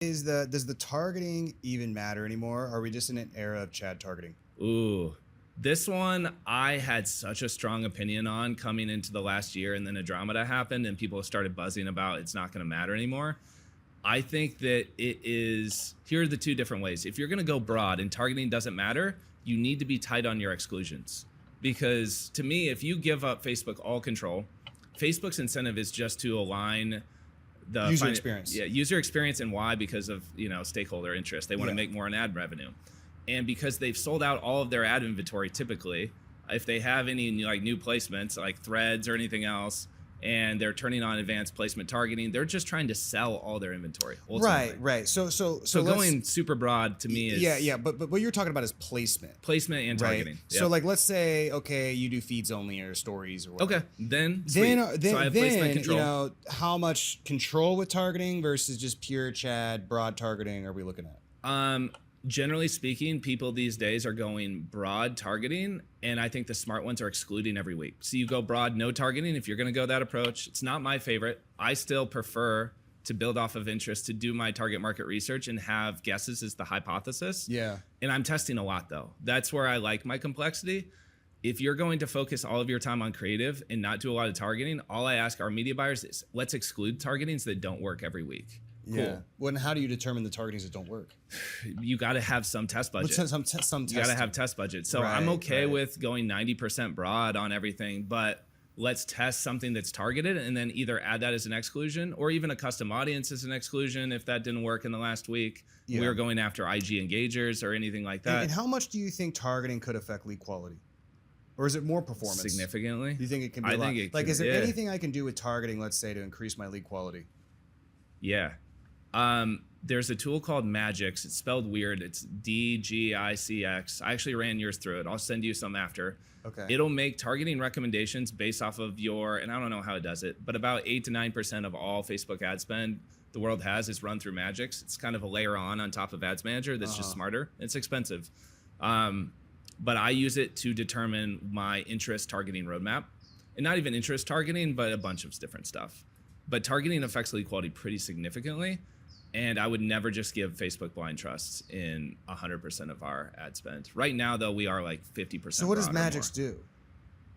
Does the targeting even matter anymore? Are we just in an era of Chad targeting? Ooh, this one I had such a strong opinion on coming into the last year, and then Andromeda happened and people started buzzing about it's not going to matter anymore. I think that here are the two different ways. If you're going to go broad and targeting doesn't matter, you need to be tight on your exclusions. Because to me, if you give up Facebook all control, Facebook's incentive is just to align the user experience. Yeah, user experience. And why? Because of, stakeholder interest. They want to make more in ad revenue. And because they've sold out all of their ad inventory, typically, if they have any new placements like threads or anything else, and they're turning on advanced placement targeting, they're just trying to sell all their inventory. Ultimately. Right. So going super broad to me is but what you're talking about is placement and targeting. Right? Yep. So let's say you do feeds only or stories or whatever. Okay, then so I have placement control. How much control with targeting versus just pure Chad broad targeting are we looking at? Generally speaking, people these days are going broad targeting, and I think the smart ones are excluding every week. So you go broad, no targeting. If you're going to go that approach, it's not my favorite. I still prefer to build off of interest, to do my target market research and have guesses as the hypothesis. Yeah. And I'm testing a lot though. That's where I like my complexity. If you're going to focus all of your time on creative and not do a lot of targeting, all I ask our media buyers is let's exclude targetings that don't work every week. Yeah. Cool. Well, and how do you determine the targetings that don't work? You got to have some test budget. Some you got to have test budget. So I'm okay with going 90% broad on everything, but let's test something that's targeted and then either add that as an exclusion or even a custom audience as an exclusion. If that didn't work in the last week, we were going after IG engagers or anything like that. And how much do you think targeting could affect lead quality? Or is it more performance? Significantly. Do you think it can be is there anything I can do with targeting, let's say, to increase my lead quality? Yeah. There's a tool called Magix. It's spelled weird. It's DGICX. I actually ran yours through it. I'll send you some after. Okay. It'll make targeting recommendations based off of and I don't know how it does it, but about 8 to 9% of all Facebook ad spend the world has is run through Magix. It's kind of a layer on top of Ads Manager that's just smarter. It's expensive. But I use it to determine my interest targeting roadmap. And not even interest targeting, but a bunch of different stuff. But targeting affects lead quality pretty significantly. And I would never just give Facebook blind trusts in 100% of our ad spend. Right now, though, we are like 50%. So what does Magix do?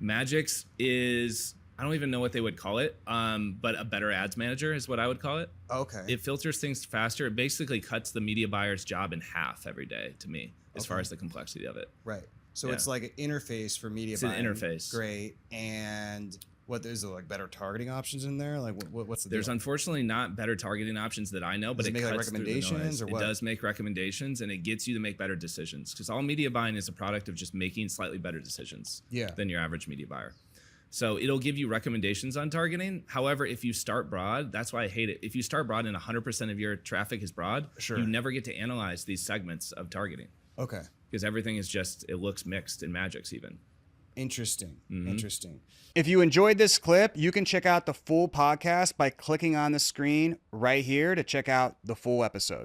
Magix is, I don't even know what they would call it, but a better ads manager is what I would call it. Okay. It filters things faster. It basically cuts the media buyer's job in half every day to me, as far as the complexity of it. Right. So it's like an interface for media buying. It's an interface. Great. And what is there better targeting options in there? Like what's the There's unfortunately not better targeting options that I know, but it cuts recommendations through the noise. It does make recommendations, and it gets you to make better decisions, because all media buying is a product of just making slightly better decisions than your average media buyer. So it'll give you recommendations on targeting. However, if you start broad, that's why I hate it. If you start broad and 100% of your traffic is broad, you never get to analyze these segments of targeting. Okay. Because everything is just, it looks mixed in Magix even. Interesting. Interesting. If you enjoyed this clip, you can check out the full podcast by clicking on the screen right here to check out the full episode.